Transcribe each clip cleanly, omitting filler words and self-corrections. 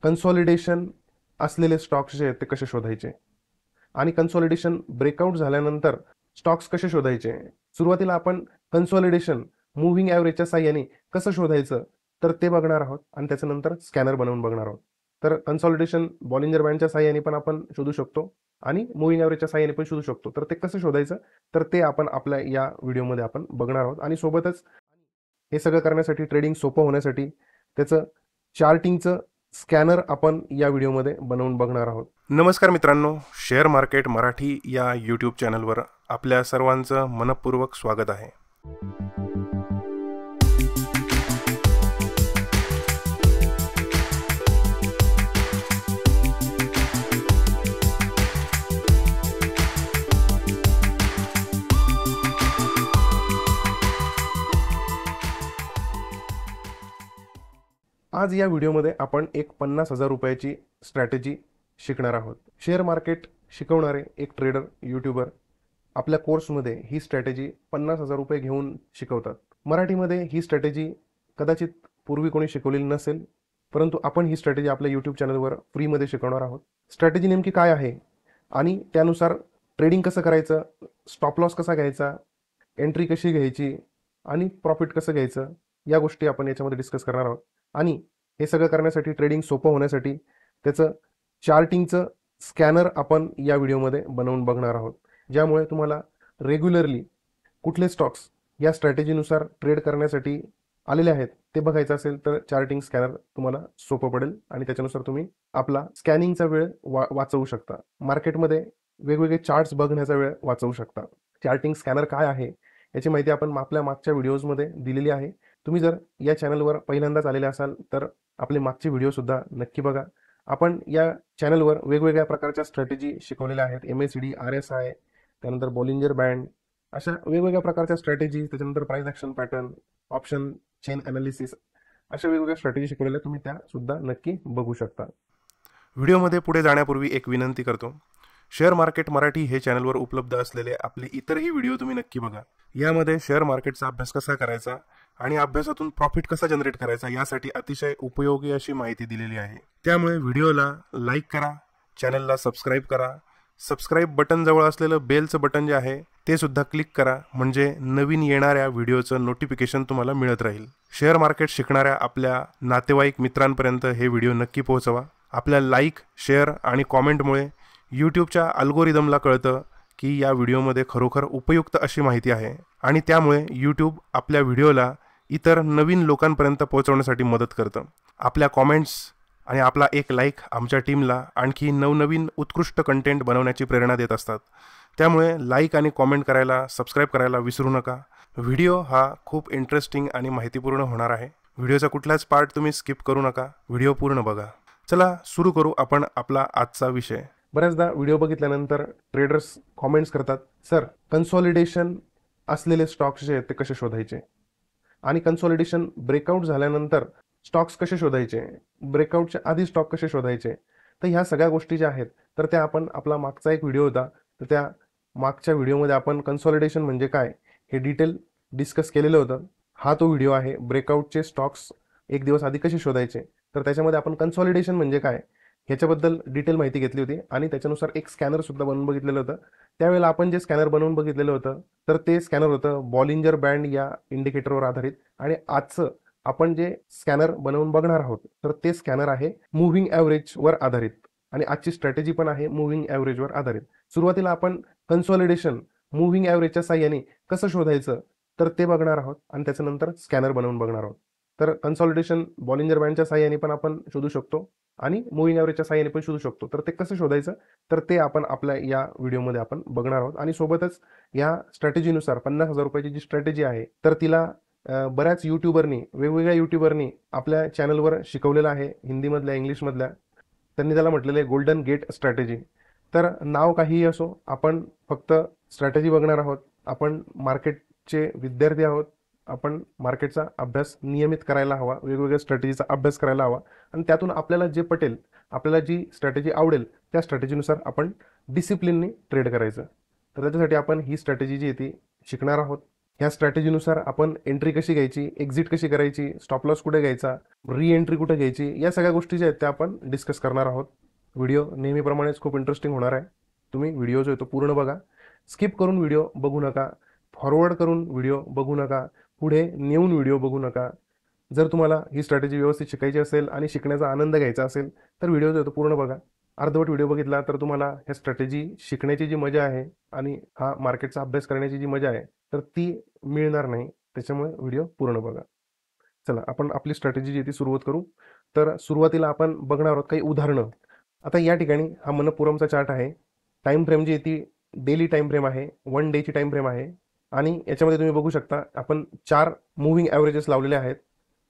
Consolidation असलेले stocks जे आहेत ते कसे शोधायचे आणि कन्सॉलिडेशन ब्रेकआउट झाल्यानंतर स्टॉक्स कसे शोधायचे. सुरुवातीला आपण कन्सॉलिडेशन मूव्हिंग ॲव्हरेजच्या साह्याने कसं शोधायचं तर ते बघणार आहोत आणि त्याच्यानंतर स्कॅनर बनवून बघणार आहोत. तर कन्सॉलिडेशन बॉलिंजर बँडच्या साह्याने पण आपण शोधू शकतो आणि मूव्हिंग ॲव्हरेजच्या साह्याने पण शोधू शकतो. तर ते कसं शोधायचं तर ते आपण आपल्या या व्हिडिओमध्ये आपण बघणार आहोत. आणि सोबतच हे सगळं करण्यासाठी, ट्रेडिंग सोपं होण्यासाठी त्याचं चार्टिंगचं स्कॅनर आपण या व्हिडिओमध्ये बनवून बघणार आहोत. नमस्कार मित्रांनो, शेअर मार्केट मराठी या यूट्यूब चॅनलवर आपल्या सर्वांचं मनपूर्वक स्वागत आहे. आज या व्हिडिओमध्ये आपण एक 50,000 रुपयाची स्ट्रॅटेजी शिकणार आहोत. शेअर मार्केट शिकवणारे एक ट्रेडर, यूट्यूबर आपल्या कोर्समध्ये ही स्ट्रॅटेजी 50,000 रुपये घेऊन शिकवतात. मराठीमध्ये ही स्ट्रॅटेजी कदाचित पूर्वी कोणी शिकवलेली नसेल, परंतु आपण ही स्ट्रॅटेजी आपल्या यूट्यूब चॅनलवर फ्रीमध्ये शिकवणार आहोत. स्ट्रॅटेजी नेमकी काय आहे आणि त्यानुसार ट्रेडिंग कसं करायचं, स्टॉप लॉस कसा घ्यायचा, एंट्री कशी घ्यायची आणि प्रॉफिट कसं घ्यायचं, या गोष्टी आपण याच्यामध्ये डिस्कस करणार आहोत. आणि हे सगळं करण्यासाठी, ट्रेडिंग सोपं होण्यासाठी त्याचं चार्टिंगचं स्कॅनर आपण या व्हिडिओमध्ये बनवून बघणार आहोत. ज्यामुळे तुम्हाला रेग्युलरली कुठले स्टॉक्स या स्ट्रॅटेजीनुसार ट्रेड करण्यासाठी आलेले आहेत ते बघायचं असेल तर चार्टिंग स्कॅनर तुम्हाला सोपं पडेल आणि त्याच्यानुसार तुम्ही आपला स्कॅनिंगचा वेळ वाचवू शकता. मार्केटमध्ये वेगवेगळे चार्ट्स बघण्याचा वेळ वाचवू शकता. चार्टिंग स्कॅनर काय आहे याची माहिती आपण आपल्या मागच्या व्हिडिओजमध्ये दिलेली आहे. तुम्ही जर या चॅनलवर पहिल्यांदाच आलेले असाल तर आपले मागचे व्हिडिओसुद्धा नक्की बघा. आपण या चॅनलवर वेगवेगळ्या प्रकारच्या स्ट्रॅटेजी शिकवलेल्या आहेत. MACD, RSI, त्यानंतर बॉलिंजर बँड, अशा वेगवेगळ्या प्रकारच्या स्ट्रॅटेजी, त्याच्यानंतर price action pattern, option chain analysis, अशा वेगवेगळ्या स्ट्रॅटेजी शिकवलेल्या तुम्ही त्या सुद्धा नक्की बघू शकता. व्हिडिओमध्ये पुढे जाण्यापूर्वी एक विनंती करतो, शेअर मार्केट मराठी हे चॅनलवर उपलब्ध असलेले आपले इतरही व्हिडिओ तुम्ही नक्की बघा. यामध्ये शेअर मार्केटचा अभ्यास कसा करायचा आणि अभ्यासातून प्रॉफिट कसा जनरेट करायचा यासाठी अतिशय उपयोगी अशी माहिती दिलेली आहे. त्यामुळे व्हिडिओला लाईक करा, चॅनलला सबस्क्राईब करा. सबस्क्राईब बटन जवळ असलेलं बेलचं बटन जे आहे ते सुद्धा क्लिक करा, म्हणजे नवीन येणाऱ्या व्हिडिओचं नोटिफिकेशन तुम्हाला मिळत राहील. शेअर मार्केट शिकणाऱ्या आपल्या नातेवाईक मित्रांपर्यंत हे व्हिडिओ नक्की पोहोचवा. आपल्या लाईक, शेअर आणि कॉमेंटमुळे यूट्यूबच्या अल्गोरिदमला कळतं की या व्हिडिओमध्ये खरोखर उपयुक्त अशी माहिती आहे आणि त्यामुळे यूट्यूब आपल्या व्हिडिओला इतर नवीन लोकांपर्यंत पोहोचवण्यासाठी मदत करतं. आपल्या कॉमेंट्स आणि आपला एक लाईक आमच्या टीमला आणखी नवनवीन उत्कृष्ट कंटेंट बनवण्याची प्रेरणा देत असतात. त्यामुळे लाईक आणि कॉमेंट करायला, सबस्क्राईब करायला विसरू नका. व्हिडिओ हा खूप इंटरेस्टिंग आणि माहितीपूर्ण होणार आहे. व्हिडिओचा कुठलाच पार्ट तुम्ही स्किप करू नका, व्हिडिओ पूर्ण बघा. चला सुरू करू आपण आपला आजचा विषय. बऱ्याचदा व्हिडिओ बघितल्यानंतर ट्रेडर्स कॉमेंट्स करतात, सर कन्सॉलिडेशन असलेले स्टॉक्स जे आहेत ते कसे शोधायचे आणि कन्सॉलिडेशन ब्रेकआउट झाल्यानंतर स्टॉक्स कसे शोधायचे, ब्रेकआउटच्या आधी स्टॉक कसे शोधायचे. तर ह्या सगळ्या गोष्टी ज्या आहेत तर त्या आपण आपला मागचा एक व्हिडिओ होता, तर त्या मागच्या व्हिडिओमध्ये आपण कन्सॉलिडेशन म्हणजे काय हे डिटेल डिस्कस केलेलं होतं. हा तो व्हिडिओ आहे, ब्रेकआउटचे स्टॉक्स एक दिवस आधी कसे शोधायचे. तर त्याच्यामध्ये आपण कन्सॉलिडेशन म्हणजे काय ह्याच्याबद्दल डिटेल माहिती घेतली होती आणि त्याच्यानुसार एक स्कॅनर सुद्धा बनवून बघितलेलं होतं. त्यावेळेला आपण जे स्कॅनर बनवून बघितलेलं होतं तर ते स्कॅनर होतं बॉलिंजर बँड या इंडिकेटरवर आधारित. आणि आजचं आपण जे स्कॅनर बनवून बघणार आहोत तर ते स्कॅनर आहे मूव्हिंग ॲव्हरेजवर आधारित आणि आजची स्ट्रॅटेजी पण आहे मूव्हिंग ॲव्हरेजवर आधारित. सुरुवातीला आपण कन्सॉलिडेशन मूव्हिंग ॲव्हरेजच्या साह्याने कसं शोधायचं तर ते बघणार आहोत आणि त्याच्यानंतर स्कॅनर बनवून बघणार आहोत. तर कन्सॉलिडेशन बॉलिंजर बँडच्या साह्याने पण आपण शोधू शकतो आणि मूव्हिंग ॲव्हरेजच्या साह्याने पण शोधू शकतो. तर ते कसं शोधायचं तर ते आपण आपल्या या व्हिडिओमध्ये आपण बघणार आहोत. आणि सोबतच या स्ट्रॅटेजीनुसार 50,000 रुपयाची जी स्ट्रॅटेजी आहे तर तिला बऱ्याच यूट्यूबरनी, वेगवेगळ्या यूट्यूबरनी आपल्या चॅनलवर शिकवलेलं आहे, हिंदीमधल्या, इंग्लिशमधल्या. त्यांनी त्याला म्हटलेलं आहे गोल्डन गेट स्ट्रॅटेजी. तर नाव काहीही असो, आपण फक्त स्ट्रॅटेजी बघणार आहोत. आपण मार्केटचे विद्यार्थी आहोत. आपण मार्केटचा अभ्यास नियमित करायला हवा, वेगवेगळ्या स्ट्रॅटेजीचा अभ्यास करायला हवा आणि त्यातून आपल्याला जे पटेल, आपल्याला जी स्ट्रॅटेजी आवडेल त्या स्ट्रॅटेजीनुसार आपण डिसिप्लिननी ट्रेड करायचं. तर त्याच्यासाठी आपण ही स्ट्रॅटेजी जी आहे ती शिकणार आहोत. ह्या स्ट्रॅटेजीनुसार आपण एंट्री कशी घ्यायची, एक्झिट कशी करायची, स्टॉप लॉस कुठे घ्यायचा, री एंट्री कुठे घ्यायची, या सगळ्या गोष्टी ज्या आहेत त्या आपण डिस्कस करणार आहोत. व्हिडिओ नेहमीप्रमाणेच खूप इंटरेस्टिंग होणार आहे. तुम्ही व्हिडिओ जो आहे तो पूर्ण बघा. स्किप करून व्हिडिओ बघू नका, फॉरवर्ड करून व्हिडिओ बघू नका, पुढे नेऊन व्हिडिओ बघू नका. जर तुम्हाला ही स्ट्रॅटेजी व्यवस्थित शिकायची असेल आणि शिकण्याचा आनंद घ्यायचा असेल तर व्हिडिओ जो आहे तो पूर्ण बघा. अर्धवट व्हिडिओ बघितला तर तुम्हाला ह्या स्ट्रॅटेजी शिकण्याची जी मजा आहे आणि हा मार्केटचा अभ्यास करण्याची जी मजा आहे तर ती मिळणार नाही. त्याच्यामुळे व्हिडिओ पूर्ण बघा. चला आपण आपली स्ट्रॅटेजी जी ती सुरुवात करू. तर सुरुवातीला आपण बघणार आहोत काही उदाहरणं. आता या ठिकाणी हा मनप्पुरमचा चार्ट आहे. टाइम फ्रेम जी आहे ती डेली टाइम फ्रेम आहे, 1 डेची टाइम फ्रेम आहे आणि याच्यामध्ये तुम्ही बघू शकता आपण 4 मूव्हिंग ॲव्हरेजेस लावलेले आहेत.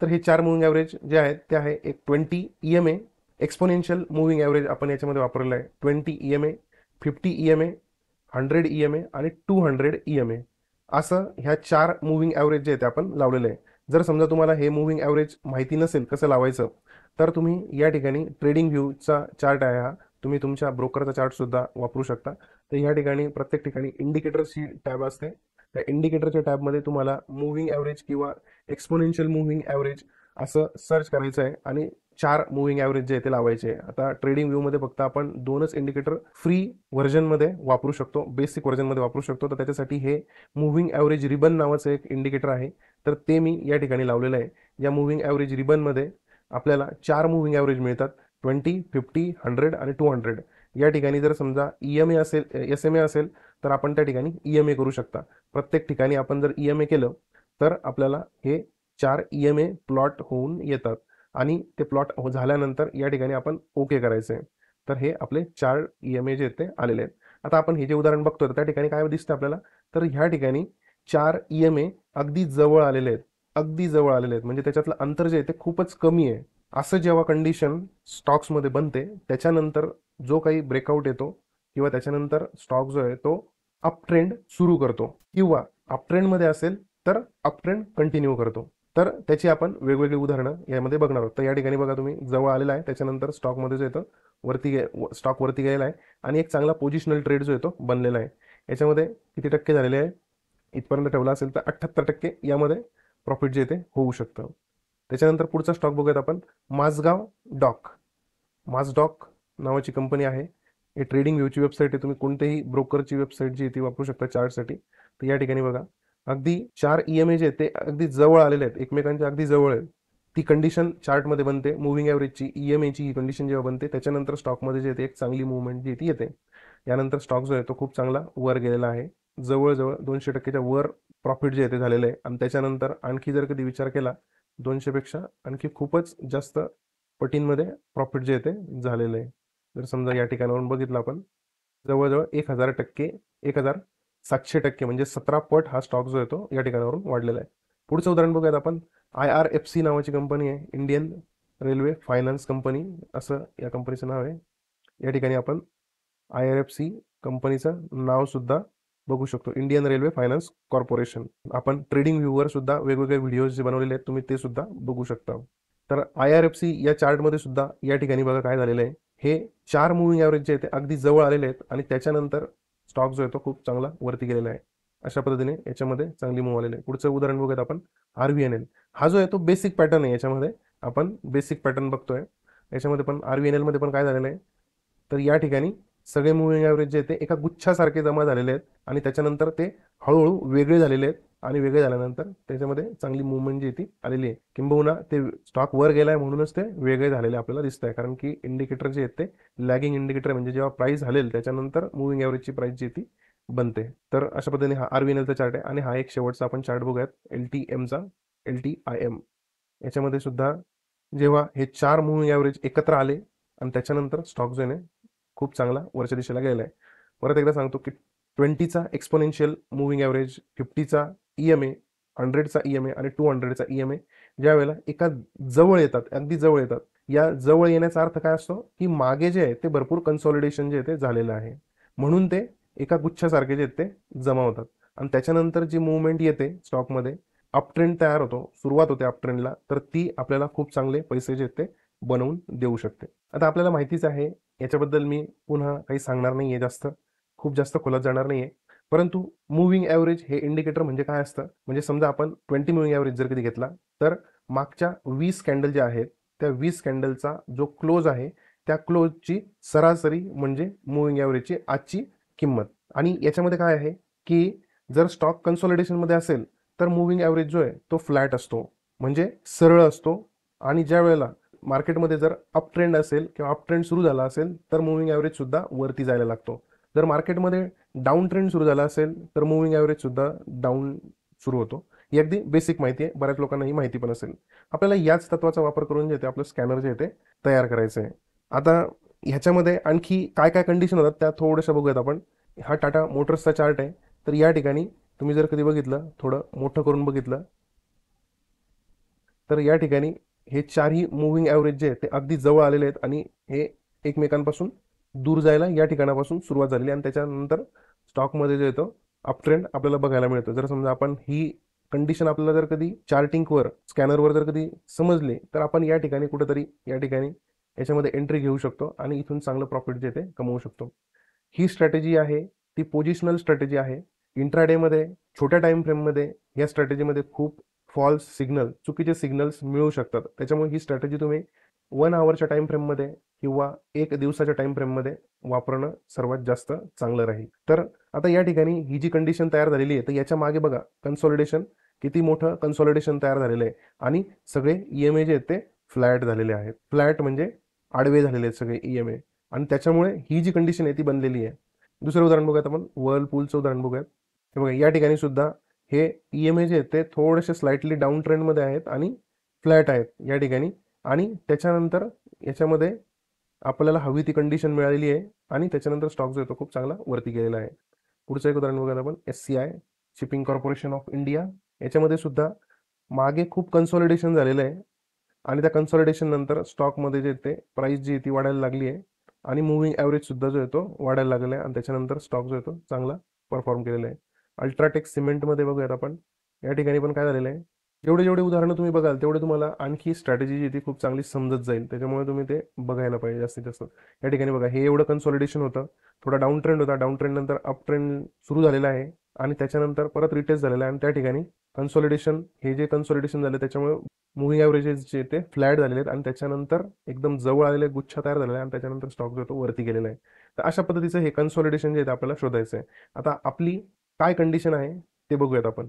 तर हे 4 मूव्हिंग ॲव्हरेज जे आहेत ते आहे एक 20 EMA एक्सपोनेन्शियल मूव्हिंग ॲव्हरेज आपण याच्यामध्ये वापरलेलं आहे. 20 EMA, 50 EMA, 100 EMA आणि 200 EMA असं ह्या 4 मूव्हिंग ॲव्हरेज जे आहे ते आपण लावलेलं आहे. जर समजा तुम्हाला हे मूव्हिंग ॲव्हरेज माहिती नसेल कसं लावायचं तर तुम्ही या ठिकाणी ट्रेडिंग व्ह्यूचा चार्ट आहे हा, तुम्ही तुमच्या ब्रोकरचा चार्ट सुद्धा वापरू शकता. तर या ठिकाणी प्रत्येक ठिकाणी इंडिकेटर्सची टॅब असते. त्या इंडिकेटरच्या टॅबमध्ये तुम्हाला मूव्हिंग ॲव्हरेज किंवा एक्सपोनेन्शियल मूव्हिंग ॲव्हरेज असं सर्च करायचं आहे आणि 4 मूव्हिंग ॲव्हरेज जे आहे ते लावायचे आहे. आता ट्रेडिंग व्ह्यूमध्ये फक्त आपण 2च इंडिकेटर फ्री व्हर्जनमध्ये वापरू शकतो, बेसिक व्हर्जनमध्ये वापरू शकतो. तर त्याच्यासाठी हे मूव्हिंग ॲव्हरेज रिबन नावाचं एक इंडिकेटर आहे, तर ते मी या ठिकाणी लावलेलं आहे. या मूव्हिंग ॲव्हरेज रिबनमध्ये आपल्याला 4 मूव्हिंग ॲव्हरेज मिळतात, 20, 50, 100 आणि 200. या ठिकाणी जर समजा EMA असेल, SMA असेल तर आपण त्या ठिकाणी EMA करू शकता. प्रत्येक ठिकाणी आपण जर EMA केलं तर आपल्याला हे 4 EMA प्लॉट होऊन येतात आणि ते प्लॉट झाल्यानंतर या ठिकाणी आपण ओके करायचं आहे. तर हे आपले 4 EMA जे आहेत ते आलेले आहेत. आता आपण हे जे उदाहरण बघतोय त्या ठिकाणी काय दिसतं आपल्याला, तर ह्या ठिकाणी 4 EMA अगदी जवळ आलेले आहेत, अगदी जवळ आलेले आहेत. म्हणजे त्याच्यातलं अंतर जे आहे ते खूपच कमी आहे. असं जेव्हा कंडिशन स्टॉक्समध्ये बनते त्याच्यानंतर जो काही ब्रेकआउट येतो किंवा त्याच्यानंतर स्टॉक जो आहे तो अप ट्रेंड सुरू करतो किंवा अप ट्रेंडमध्ये असेल तर अप ट्रेंड कंटिन्यू करतो. तर त्याची आपण वेगवेगळी उदाहरणं यामध्ये बघणार आहोत. तर या ठिकाणी बघा तुम्ही जवळ आलेला आहे, त्याच्यानंतर स्टॉकमध्ये जो येतं स्टॉक वरती गेलेला आहे आणि एक चांगला पोझिशनल ट्रेड जो येतो बनलेला आहे. याच्यामध्ये किती टक्के झालेले आहे, इथपर्यंत ठेवला असेल तर 78% यामध्ये प्रॉफिट जे ते होऊ शकतं. त्याच्यानंतर पुढचा स्टॉक बघूयात आपण, माझगाव डॉक. माझडॉक नावाची कंपनी आहे. हे ट्रेडिंग व्ह्यूची वेबसाईट आहे. तुम्ही कोणत्याही ब्रोकरची वेबसाईट जी आहे ती वापरू शकता चार्टसाठी. तर या ठिकाणी बघा अगदी 4 EMA जे आहेत ते अगदी जवळ आलेले आहेत, एकमेकांच्या अगदी जवळ आहेत. ती कंडिशन चार्टमध्ये बनते मूव्हिंग ॲव्हरेजची, EMAची ही कंडिशन जेव्हा बनते त्याच्यानंतर स्टॉकमध्ये जे एक चांगली मूव्हमेंट जी ती येते. यानंतर स्टॉक जो आहे तो खूप चांगला वर गेलेला आहे, जवळजवळ 200%च्या वर प्रॉफिट जे आहे ते झालेलं आहे. आणि त्याच्यानंतर आणखी जर कधी विचार केला 200पेक्षा आणखी खूपच जास्त पटींमध्ये प्रॉफिट जे आहे ते झालेलं आहे. जर समजा या ठिकाणावरून बघितलं आपण जवळजवळ 1000%, 1700% म्हणजे 17 पट हा स्टॉक जो आहे तो या ठिकाणावरून वाढलेला आहे. पुढचं उदाहरण बघूयात आपण, IRFC नावाची कंपनी आहे, इंडियन रेल्वे फायनान्स कंपनी असं या कंपनीचं नाव आहे. या ठिकाणी आपण IRFC कंपनीचं नाव सुद्धा बघू शकतो, इंडियन रेल्वे फायनान्स कॉर्पोरेशन. आपण ट्रेडिंग व्ह्यूवर सुद्धा वेगवेगळे व्हिडिओज जे बनवलेले आहेत तुम्ही ते सुद्धा बघू शकता. तर IRFC या चार्टमध्ये सुद्धा या ठिकाणी बघा काय झालेलं आहे, हे 4 मूव्हिंग ॲव्हरेज जे आहे ते अगदी जवळ आलेले आहेत आणि त्याच्यानंतर स्टॉक जो आहे तो खूप चांगला वरती गेलेला आहे. अशा पद्धतीने याच्यामध्ये चांगली मूव्ह आलेली आहे. पुढचं उदाहरण बघूयात आपण, RVNL. हा जो आहे तो बेसिक पॅटर्न आहे. याच्यामध्ये आपण बेसिक पॅटर्न बघतोय. याच्यामध्ये पण RVNL मध्ये पण काय झालेलं आहे, तर या ठिकाणी सगळे मूव्हिंग ॲव्हरेज जे आहे ते एका गुच्छासारखे जमा झालेले आहेत आणि त्याच्यानंतर ते हळूहळू वेगळे झालेले आहेत आणि वेगळे झाल्यानंतर त्याच्यामध्ये चांगली मूव्हमेंट जी ती आलेली आहे. किंबहुना ते स्टॉक वर गेलाय म्हणूनच ते वेगळे झालेले आपल्याला दिसत आहे, कारण की इंडिकेटर जे आहेत ते लॅगिंग इंडिकेटर म्हणजे जेव्हा प्राइस हलेल त्याच्यानंतर मूव्हिंग ॲव्हरेजची प्राइस जी ती बनते. तर अशा पद्धतीने हा RVNLचा चार्ट आहे. आणि हा एक शेवटचा आपण चार्ट बघूयात, LTMचा, LTIM. याच्यामध्ये सुद्धा जेव्हा हे 4 मूव्हिंग ॲव्हरेज एकत्र आले आणि त्याच्यानंतर स्टॉक जो आहे खूप चांगला वरच्या दिशेला गेलेला आहे. परत एकदा सांगतो की 20चा एक्सपोनेन्शियल मूव्हिंग ॲव्हरेज, 50चा EMA, 100चा EMA आणि 200चा EMA ज्या वेळेला एका जवळ येतात, अगदी जवळ येतात, या जवळ येण्याचा अर्थ काय असतो की मागे जे आहे ते भरपूर कन्सॉलिडेशन जे आहे ते झालेलं आहे, म्हणून ते एका गुच्छासारखे जे आहेत ते जमा होतात. आणि त्याच्यानंतर जी मूव्हमेंट येते स्टॉकमध्ये, अप ट्रेंड तयार होतो, सुरुवात होते अप ट्रेंडला, तर ती आपल्याला खूप चांगले पैसे जे आहेत ते बनवून देऊ शकते. आता आपल्याला माहितीच आहे, याच्याबद्दल मी पुन्हा काही सांगणार नाहीये, खूप जास्त खोलात जाणार नाहीये. परंतु मूव्हिंग ॲव्हरेज हे इंडिकेटर म्हणजे काय असतं, म्हणजे समजा आपण 20 मूव्हिंग ॲव्हरेज जर कधी घेतला, तर मागच्या 20 कॅन्डल ज्या आहेत त्या 20 कॅन्डलचा जो क्लोज आहे त्या क्लोजची सरासरी म्हणजे मूव्हिंग ॲव्हरेजची आजची किंमत. आणि याच्यामध्ये काय आहे की जर स्टॉक कन्सॉलिडेशनमध्ये असेल तर मूव्हिंग ॲव्हरेज जो आहे तो फ्लॅट असतो, म्हणजे सरळ असतो. आणि ज्या वेळेला मार्केटमध्ये जर अप ट्रेंड असेल किंवा अप ट्रेंड सुरू झाला असेल तर मूव्हिंग ॲव्हरेज सुद्धा वरती जायला लागतो. जर मार्केटमध्ये डाऊन ट्रेंड सुरू झाला असेल तर मूव्हिंग ॲव्हरेज सुद्धा डाऊन सुरू होतो. ही अगदी बेसिक माहिती आहे, बऱ्याच लोकांना ही माहिती पण असेल. आपल्याला याच तत्वाचा वापर करून जे ते आपलं स्कॅनर जे आहे ते तयार करायचं आहे. आता ह्याच्यामध्ये आणखी काय काय कंडिशन होतात त्या थोड्याशा बघूयात आपण. हा टाटा मोटर्सचा चार्ट आहे. तर या ठिकाणी तुम्ही जर कधी बघितलं, थोडं मोठं करून बघितलं, तर या ठिकाणी हे चारही मूव्हिंग ॲव्हरेज जे आहेत ते अगदी जवळ आलेले आहेत आणि हे एकमेकांपासून दूर जायला या ठिकाणापासून सुरुवात झालेली आणि त्याच्यानंतर स्टॉकमध्ये जे येतो अप ट्रेंड आपल्याला बघायला मिळतो. जर समजा आपण ही कंडिशन आपल्याला जर कधी चार्टिंगवर स्कॅनरवर जर कधी समजली तर आपण या ठिकाणी कुठेतरी या ठिकाणी याच्यामध्ये एंट्री घेऊ शकतो आणि इथून चांगलं प्रॉफिट जे ते कमवू शकतो. ही स्ट्रॅटेजी आहे ती पोझिशनल स्ट्रॅटेजी आहे. इंट्राडेमध्ये छोट्या टाइम फ्रेममध्ये या स्ट्रॅटेजीमध्ये खूप फॉल्स सिग्नल, चुकीचे सिग्नल्स मिळू शकतात. त्याच्यामुळे ही स्ट्रॅटेजी तुम्ही 1 आवरच्या टाइम फ्रेममध्ये किंवा 1 दिवसाच्या टाइम फ्रेममध्ये वापरणं सर्वात जास्त चांगलं राहील. तर आता या ठिकाणी ही जी कंडिशन तयार झालेली आहे तर याच्या मागे बघा कन्सॉलिडेशन, किती मोठं कन्सॉलिडेशन तयार झालेलं आहे आणि सगळे EMA जे आहेत ते फ्लॅट झालेले आहेत. फ्लॅट म्हणजे आडवे झालेले आहेत सगळे EMA आणि त्याच्यामुळे ही जी कंडिशन आहे ती बनलेली आहे. दुसरं उदाहरण बघूयात आपण, वर्लपूलचं उदाहरण बघूयात. हे बघा या ठिकाणी सुद्धा हे EMA जे आहेत ते थोडेसे स्लाइटली डाऊन ट्रेंडमध्ये आहेत आणि फ्लॅट आहेत या ठिकाणी. आणि त्याच्यानंतर याच्यामध्ये आपल्याला हवी ती कंडिशन मिळालेली आहे आणि त्याच्यानंतर स्टॉक जो आहे तो खूप चांगला वरती गेलेला आहे. पुढचं एक उदाहरण बघूयात आपण, SCI shipping corporation of India. याच्यामध्ये सुद्धा मागे खूप कन्सॉलिडेशन झालेलं आहे आणि त्या कन्सॉलिडेशन नंतर स्टॉकमध्ये जे ते प्राइस जी ती वाढायला लागली आहे आणि मूव्हिंग ॲव्हरेज सुद्धा जो आहे तो वाढायला लागलेला आहे आणि त्याच्यानंतर स्टॉक जो आहे तो चांगला परफॉर्म केलेला आहे. अल्ट्राटेक सिमेंटमध्ये बघूयात आपण, या ठिकाणी पण काय झालेलं आहे, जेवढे जेवढे उदाहरणं तुम्ही बघाल तेवढे तुम्हाला आणखी स्ट्रॅटेजी जी ती खूप चांगली समजत जाईल. त्याच्यामुळे तुम्ही ते बघायला पाहिजे जास्तीत जास्त. या ठिकाणी बघा हे एवढं कन्सॉलिडेशन होतं, थोडा डाऊन ट्रेंड होता, डाऊन ट्रेंड नंतर अप ट्रेंड सुरू झालेला आहे आणि त्याच्यानंतर परत रिटेस्ट झालेला आहे आणि त्या ठिकाणी कन्सॉलिडेशन, हे जे कन्सॉलिडेशन झाले त्याच्यामुळे मूव्हिंग ॲव्हरेजेस जे ते फ्लॅट झालेले आहेत आणि त्याच्यानंतर एकदम जवळ आलेले गुच्छा तयार झालेला आहे आणि त्याच्यानंतर स्टॉक जो तो वरती गेलेला आहे. तर अशा पद्धतीचं हे कन्सॉलिडेशन जे आहे ते आपल्याला शोधायचं आहे. आता आपली काय कंडिशन आहे ते बघूयात आपण.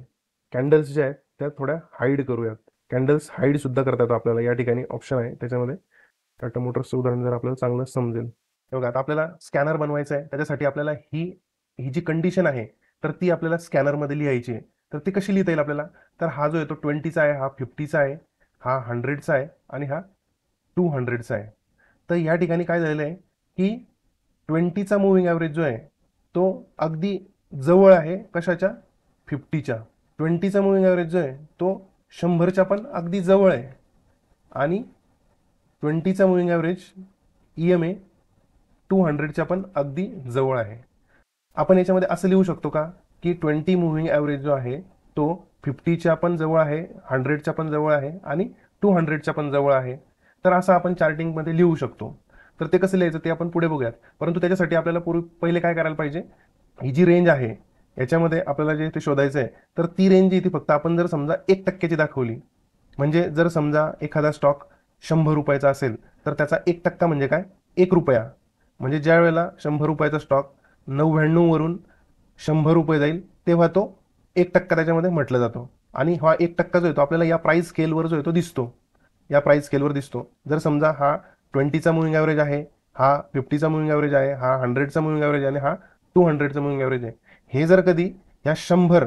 कॅन्डल्स ज्या आहेत त्या थोड्या हाईड करूयात. कॅन्डल्स हाईड सुद्धा करता येतो आपल्याला, या ठिकाणी ऑप्शन आहे त्याच्यामध्ये. टाटा मोटर्सचं उदाहरण जर आपल्याला चांगलं समजेल. हे बघा आता आपल्याला स्कॅनर बनवायचं आहे, त्याच्यासाठी आपल्याला ही ही जी कंडिशन आहे तर ती आपल्याला स्कॅनरमध्ये लिहायची आहे. तर ती कशी लिहिता येईल आपल्याला, तर हा जो आहे तो 20चा आहे, हा 50चा आहे, हा 100चा आहे आणि हा 200चा आहे. तर या ठिकाणी काय झालेलं आहे की 20चा मूव्हिंग ॲव्हरेज जो आहे तो अगदी जवळ आहे कशाच्या, 50च्या. 20चा मूव्हिंग ॲव्हरेज जो आहे तो 100च्या पण अगदी जवळ आहे आणि 20चा मूव्हिंग ॲव्हरेज EMA 200च्या पण अगदी जवळ आहे. आपण याच्यामध्ये असं लिहू शकतो का की 20 मूव्हिंग ॲव्हरेज जो आहे तो 50च्या पण जवळ आहे, 100च्या पण जवळ आहे आणि 200च्या पण जवळ आहे. तर असं आपण चार्टिंगमध्ये लिहू शकतो. तर ते कसं लिहायचं ते आपण पुढे बघूयात. परंतु त्याच्यासाठी आपल्याला पहिले काय करायला पाहिजे, ही जी रेंज आहे याच्यामध्ये आपल्याला जे ते शोधायचं आहे तर ती रेंज जी ती फक्त आपण जर समजा 1% दाखवली, म्हणजे जर समजा एखादा स्टॉक 100 रुपयाचा असेल तर त्याचा 1% म्हणजे काय, 1 रुपया. म्हणजे ज्या वेळेला 100 रुपयाचा स्टॉक 99 वरून 100 रुपये जाईल तेव्हा तो 1% त्याच्यामध्ये म्हटलं जातो. आणि हा 1% जो आहे तो आपल्याला या प्राइस स्केलवर जो आहे तो दिसतो, या प्राइस स्केलवर दिसतो. जर समजा हा 20चा मूव्हिंग ॲव्हरेज आहे, हा 50चा मूव्हिंग ॲव्हरेज आहे, हा 100चा मूव्हिंग ॲव्हरेज आहे आणि हा 200चा मूव्हिंग ॲव्हरेज आहे. हे जर कधी ह्या 100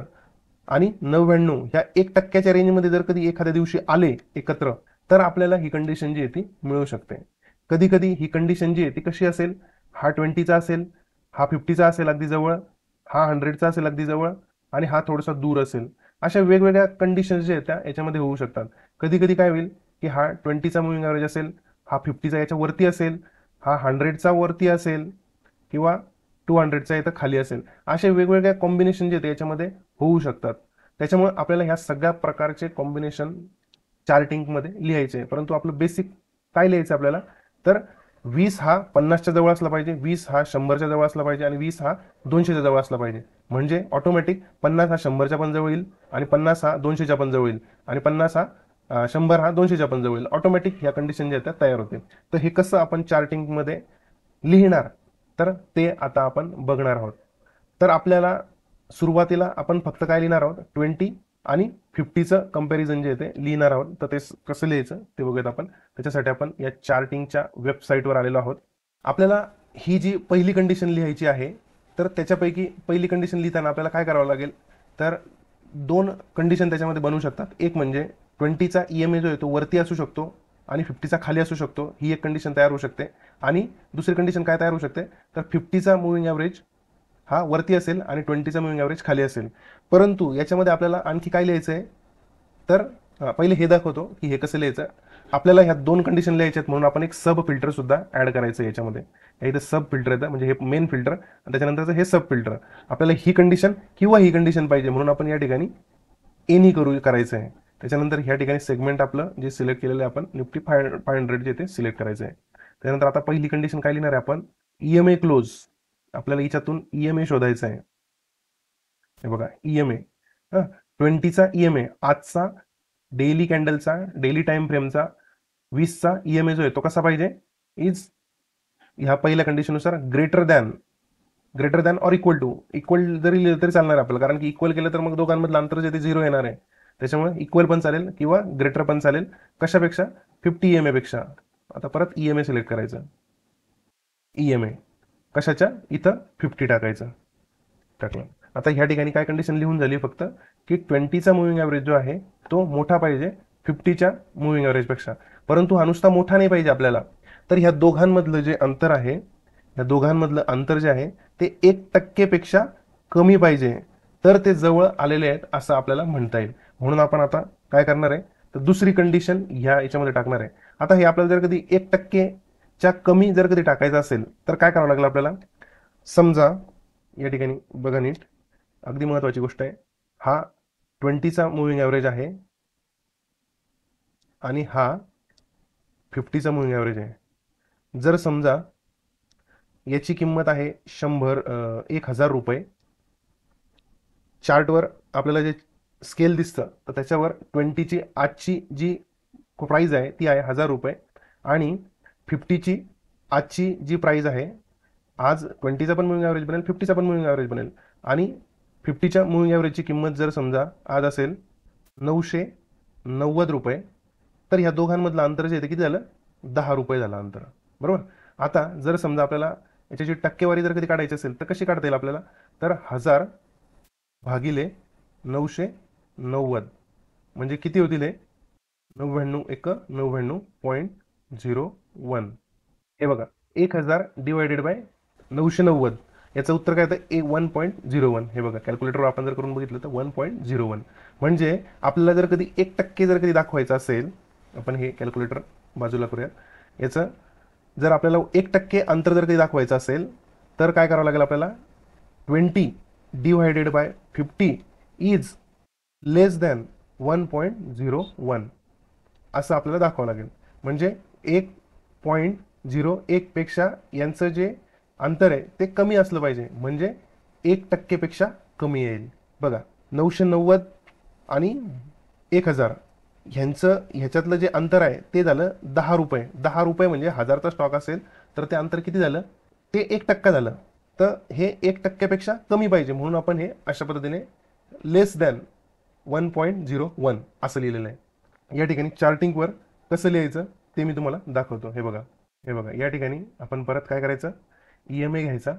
आणि 99 ह्या 1%च्या रेंजमध्ये जर कधी एखाद्या दिवशी आले एकत्र तर आपल्याला ही कंडिशन जी आहे ती मिळू शकते. कधी कधी ही कंडिशन जी आहे ती कशी असेल, हा 20चा असेल, हा 50चा असेल अगदी जवळ, हा 100चा असेल अगदी जवळ आणि हा थोडासा दूर असेल. अशा वेगवेगळ्या कंडिशन्स जे आहेत त्या याच्यामध्ये होऊ शकतात. कधी कधी काय होईल की हा 20चा मूव्हिंग ॲव्हरेज असेल, हा 50चा याच्या वरती असेल, हा 100चा वरती असेल किंवा 200चा इथं खाली असेल. असे वेगवेगळ्या कॉम्बिनेशन जे आहेत याच्यामध्ये होऊ शकतात. त्याच्यामुळे आपल्याला ह्या सगळ्या प्रकारचे कॉम्बिनेशन चार्टिंगमध्ये लिहायचे आहे. परंतु आपलं बेसिक काय लिहायचं आपल्याला, तर 20 हा 50च्या जवळ असला पाहिजे, 20 हा 100च्या जवळ असला पाहिजे आणि 20 हा 200च्या जवळ असला पाहिजे. म्हणजे ऑटोमॅटिक 50 हा 100च्या पण जवळ येईल आणि 50 हा 200च्या पण जवळ येईल आणि 50 हा 100 हा 200च्या पण जवळ येईल. ऑटोमॅटिक ह्या कंडिशन ज्या आहेत तयार होते. तर हे कसं आपण चार्टिंगमध्ये लिहिणार, तर ते आता आपण बघणार आहोत. तर आपल्याला सुरुवातीला आपण फक्त काय लिहिणार आहोत, 20 आणि 50चं कंपॅरिझन जे आहे ते लिहिणार आहोत. तर ते कसं लिहायचं ते बघूयात आपण. त्याच्यासाठी आपण या चार्टिंगच्या वेबसाईटवर आलेलो आहोत. आपल्याला ही जी पहिली कंडिशन लिहायची आहे, तर त्याच्यापैकी पहिली कंडिशन लिहिताना आपल्याला काय करावं लागेल, तर 2 कंडिशन त्याच्यामध्ये बनवू शकतात. एक म्हणजे 20चा EMA जो आहे तो वरती असू शकतो आणि 50चा खाली असू शकतो. ही एक कंडिशन तयार होऊ शकते. आणि दुसरी कंडिशन काय तयार होऊ शकते, तर 50चा मुव्हिंग ॲव्हरेज हा वरती असेल आणि 20चा मुव्हिंग ॲव्हरेज खाली असेल. परंतु याच्यामध्ये आपल्याला आणखी काय लिहायचं आहे, तर पहिले हे दाखवतो की हे कसं लिहायचं. आपल्याला ह्या 2 कंडिशन लिहायच्या आहेत म्हणून आपण एक सब फिल्टर सुद्धा ऍड करायचं याच्यामध्ये. इथं सब फिल्टर येतं, म्हणजे हे मेन फिल्टर आणि त्याच्यानंतरचं हे सब फिल्टर. आपल्याला ही कंडिशन किंवा ही कंडिशन पाहिजे म्हणून आपण या ठिकाणी एनी करायचं आहे. त्याच्यानंतर ह्या ठिकाणी सेगमेंट आपलं जे सिलेक्ट केलेलं आहे आपण निफ्टी 500 जे ते सिलेक्ट करायचं आहे. त्यानंतर आता पहिली कंडिशन काय लिहिणार आहे आपण, EMA क्लोज. आपल्याला याच्यातून EMA शोधायचा आहे. हे बघा EMA, 20चा EMA आजचा डेली कॅन्डलचा, डेली टाइम फ्रेमचा 20चा EMA जो आहे तो कसा पाहिजे, इज ह्या पहिल्या कंडिशननुसार greater than or equal to. Equal जरी लिहिलं तरी चालणार आपल्याला, कारण की इक्वल केलं तर मग दोघांमधलं अंतर जे ते 0 येणार आहे. त्याच्यामुळे इक्वल पण चालेल किंवा ग्रेटर पण चालेल. कशापेक्षा, 50 EMA पेक्षा. आता परत EMA सिलेक्ट करायचं. EMA कशाच्या, इथं 50 टाकायचं. टाकलं. आता ह्या ठिकाणी काय कंडिशन लिहून झाली फक्त, की 20चा मुव्हिंग ॲव्हरेज जो आहे तो मोठा पाहिजे 50च्या मुव्हिंग ॲव्हरेजपेक्षा. परंतु हा नुसता मोठा नाही पाहिजे आपल्याला. तर ह्या दोघांमधलं जे अंतर आहे, या दोघांमधलं अंतर जे आहे ते 1% पेक्षा कमी पाहिजे, तर ते जवळ आलेले आहेत असं आपल्याला म्हणता येईल. म्हणून आपण आता काय करणार आहे, तर दुसरी कंडिशन ह्या याच्यामध्ये टाकणार आहे. आता हे आपल्याला जर कधी 1%च्या कमी जर कधी टाकायचं असेल तर काय करावं लागेल आपल्याला. समजा या ठिकाणी बघा नीट, अगदी महत्वाची गोष्ट आहे. हा 20चा मुव्हिंग ॲव्हरेज आहे आणि हा 50चा मुव्हिंग ॲव्हरेज आहे. जर समजा याची किंमत आहे 1000 रुपये. चार्टवर आपल्याला जे स्केल दिसतं तर त्याच्यावर 20ची आजची जी प्राईज आहे ती आहे 1000 रुपये आणि 50ची आजची जी प्राईज आहे, आज 20चा पण मुव्हिंग ॲव्हरेज बनेल, 50चा पण मुव्हिंग ॲव्हरेज बनेल आणि 50च्या मुव्हिंग ॲव्हरेजची किंमत जर समजा आज असेल 990 रुपये, तर ह्या दोघांमधलं अंतर जे आहे ते किती झालं, 10 रुपये झालं अंतर. बरोबर. आता जर समजा आपल्याला याच्याची टक्केवारी जर कधी काढायची असेल तर कशी काढता येईल आपल्याला, तर 1000 भागिले 990 म्हणजे किती होतील हे, 99.01. हे बघा 1000 डिवायडेड बाय 990, याचं उत्तर काय येतं 1.01. हे बघा कॅल्क्युलेटरवर आपण जर करून बघितलं तर 1.01. म्हणजे आपल्याला जर कधी 1% जर कधी दाखवायचं असेल, आपण हे कॅल्क्युलेटर बाजूला करूया. याचं जर आपल्याला 1% अंतर जर कधी दाखवायचं असेल तर काय करावं लागेल आपल्याला, 20 divided by 50 is less than 1.01 असं आपल्याला दाखवावं लागेल. म्हणजे 1.01 पेक्षा यांचं जे अंतर आहे ते कमी असलं पाहिजे, म्हणजे 1% पेक्षा कमी येईल. बघा 990 आणि 1000 ह्याच्यातलं जे अंतर आहे ते झालं 10 रुपये. 10 रुपये म्हणजे 1000चा स्टॉक असेल तर ते अंतर किती झालं, ते 1% झालं. तर हे 1% पेक्षा कमी पाहिजे म्हणून आपण हे अशा पद्धतीने लेस दॅन 1.01 असं लिहिलेलं आहे. या ठिकाणी चार्टिंगवर कसं लिहायचं ते मी तुम्हाला दाखवतो. हे बघा या ठिकाणी आपण परत काय करायचं, EMA घ्यायचा.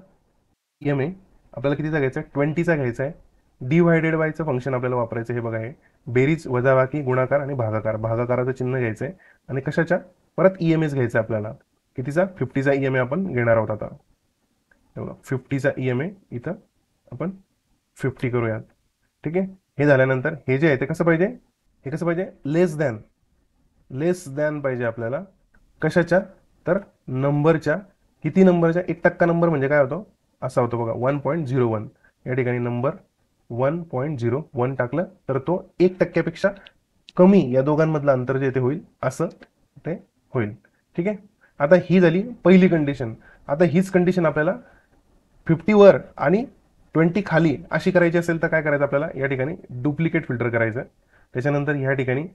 EMA आपल्याला कितीचा घ्यायचा आहे, 20चा घ्यायचा आहे. डिवायडेड बायचं फंक्शन आपल्याला वापरायचं. हे बघा, हे बेरीज, वजाबाकी, गुणाकार आणि भागाकार. भागाकाराचं चिन्ह घ्यायचं आहे आणि कशाच्या, परत EMAच घ्यायचा आपल्याला. कितीचा, 50चा EMA आपण घेणार आहोत आता. बघा 50चा EMA इथं आपण 50 करूयात. ठीक आहे. हे झाल्यानंतर हे जे आहे ते कसं पाहिजे, हे कसं पाहिजे, लेस दॅन पाहिजे आपल्याला. कशाच्या, तर नंबरच्या. किती नंबरच्या, 1% नंबर म्हणजे काय होतो, असा होतो बघा 1.01. या ठिकाणी नंबर 1.01 टाकलं तर तो 1% पेक्षा कमी या दोघांमधलं अंतर जे ते होईल असं ते होईल. ठीक आहे. आता ही झाली पहिली कंडिशन. आता हीच कंडिशन आपल्याला 50 वर आणि 20 खाली अशी करायची असेल तर काय करायचं आपल्याला, या ठिकाणी डुप्लिकेट फिल्टर करायचं. त्याच्यानंतर ह्या ठिकाणी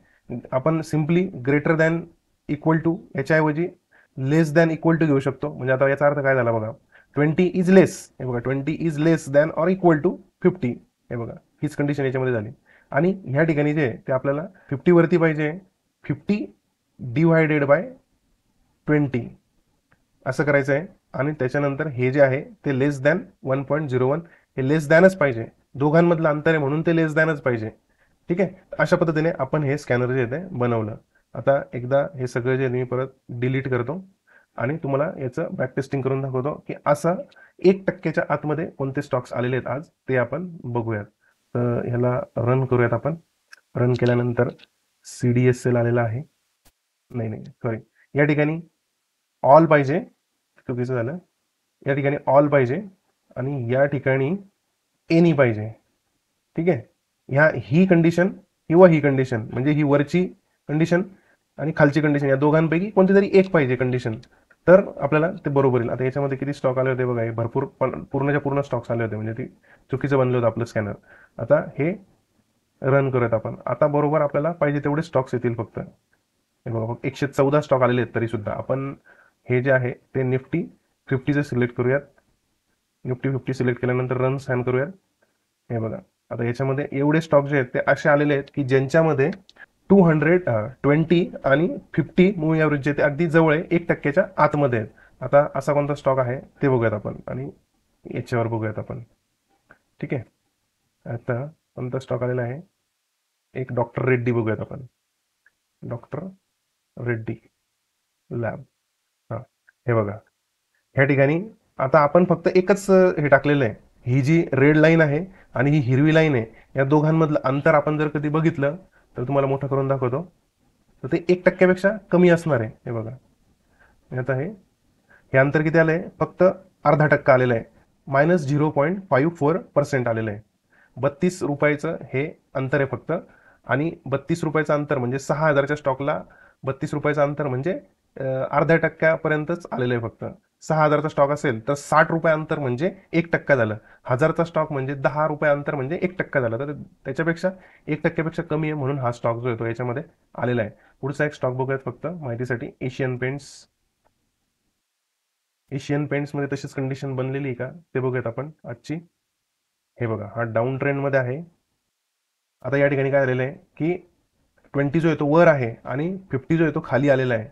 आपण simply greater than equal to याच्याऐवजी लेस दॅन इक्वल टू घेऊ शकतो. म्हणजे आता याचा अर्थ काय झाला बघा, 20 इज लेस, हे बघा 20 is less than or equal to 50, हे बघा हीच कंडिशन याच्यामध्ये झाली. आणि ह्या ठिकाणी जे ते आपल्याला 50 वरती पाहिजे 50 डिवायडेड बाय 20 असं करायचं आहे. आणि त्याच्यानंतर हे जे आहे ते लेस दॅन 1.01, हे लेस दॅनच पाहिजे, दोघांमधलं अंतर आहे म्हणून ते लेस दॅनच पाहिजे. ठीक आहे, अशा पद्धतीने आपण हे स्कॅनर जे आहे ते बनवलं. आता एकदा हे सगळं जे मी परत डिलीट करतो आणि तुम्हाला याचं बॅक टेस्टिंग करून दाखवतो की असं 1% आतमध्ये कोणते स्टॉक्स आलेले आहेत आज ते आपण बघूयात. तर ह्याला रन करूयात आपण. रन केल्यानंतर CDSL आलेला आहे, नाही सॉरी, या ठिकाणी ऑल पाहिजे, चुकीचं झालं, या ठिकाणी ऑल पाहिजे आणि या ठिकाणी एनी पाहिजे. ठीक आहे, ही कंडिशन किंवा ही कंडिशन, म्हणजे ही वरची कंडिशन आणि खालची कंडिशन या दोघांपैकी कोणती तरी एक पाहिजे कंडिशन, तर आपल्याला ते बरोबर येईल. आता याच्यामध्ये किती स्टॉक आले होते बघा, हे भरपूर पूर्णच्या पूर्ण स्टॉक्स आले होते, म्हणजे ती चुकीचं बनलं होतं आपलं स्कॅनर. आता हे रन करूयात आपण. आता बरोबर आपल्याला पाहिजे तेवढे स्टॉक्स येतील फक्त. हे बघा फक्त 114 स्टॉक आलेले आहेत तरी सुद्धा. आपण हे जे आहे ते निफ्टी 50चे सिलेक्ट करूयात. निफ्टी 50 सिलेक्ट केल्यानंतर रन स्कॅन करूयात. हे बघा आता याच्यामध्ये एवढे स्टॉक जे आहेत ते असे आलेले आहेत की ज्यांच्यामध्ये 220 आणि 50 मूव्हिंग ॲव्हरेज जे ते अगदी जवळ आहे, 1%च्या आतमध्ये आहेत. आता असा कोणता स्टॉक आहे ते बघूयात आपण आणि याच्यावर बघूयात आपण. ठीक आहे, आता कोणता स्टॉक आलेला आहे, एक डॉक्टर रेड्डी बघूयात आपण. डॉक्टर रेड्डी लॅब, हां हे बघा ह्या ठिकाणी आता आपण फक्त एकच हे टाकलेलं आहे. ही जी रेड लाईन आहे आणि ही हिरवी लाईन आहे, या दोघांमधलं अंतर आपण जर कधी बघितलं तर तुम्हाला मोठं करून दाखवतो, तर ते 1%पेक्षा कमी असणार आहे. हे बघा आता हे अंतर किती आलं आहे, फक्त अर्धा टक्का आलेलं आहे, -0.54% आलेलं आहे. 32 रुपयाचं हे अंतर आहे फक्त. आणि 32 रुपयाचं अंतर म्हणजे 6000च्या स्टॉकला 32 रुपयाचं अंतर म्हणजे अर्ध्या टक्क्यापर्यंतच आलेलं आहे फक्त. 6000चा स्टॉक असेल तर 60 रुपये अंतर म्हणजे 1% झालं. 1000चा स्टॉक म्हणजे 10 रुपये अंतर म्हणजे 1% झालं. तर त्याच्यापेक्षा 1%पेक्षा कमी आहे म्हणून हा स्टॉक जो येतो याच्यामध्ये आलेला आहे. पुढचा एक स्टॉक बघूयात फक्त माहितीसाठी, एशियन पेंट्स. एशियन पेंट्समध्ये तशीच कंडिशन बनलेली आहे का ते बघूयात आपण आजची. हे बघा हा डाऊन ट्रेंडमध्ये आहे. आता या ठिकाणी काय झालेलं आहे की 20 जो आहे तो वर आहे आणि 50 जो आहे तो खाली आलेला आहे.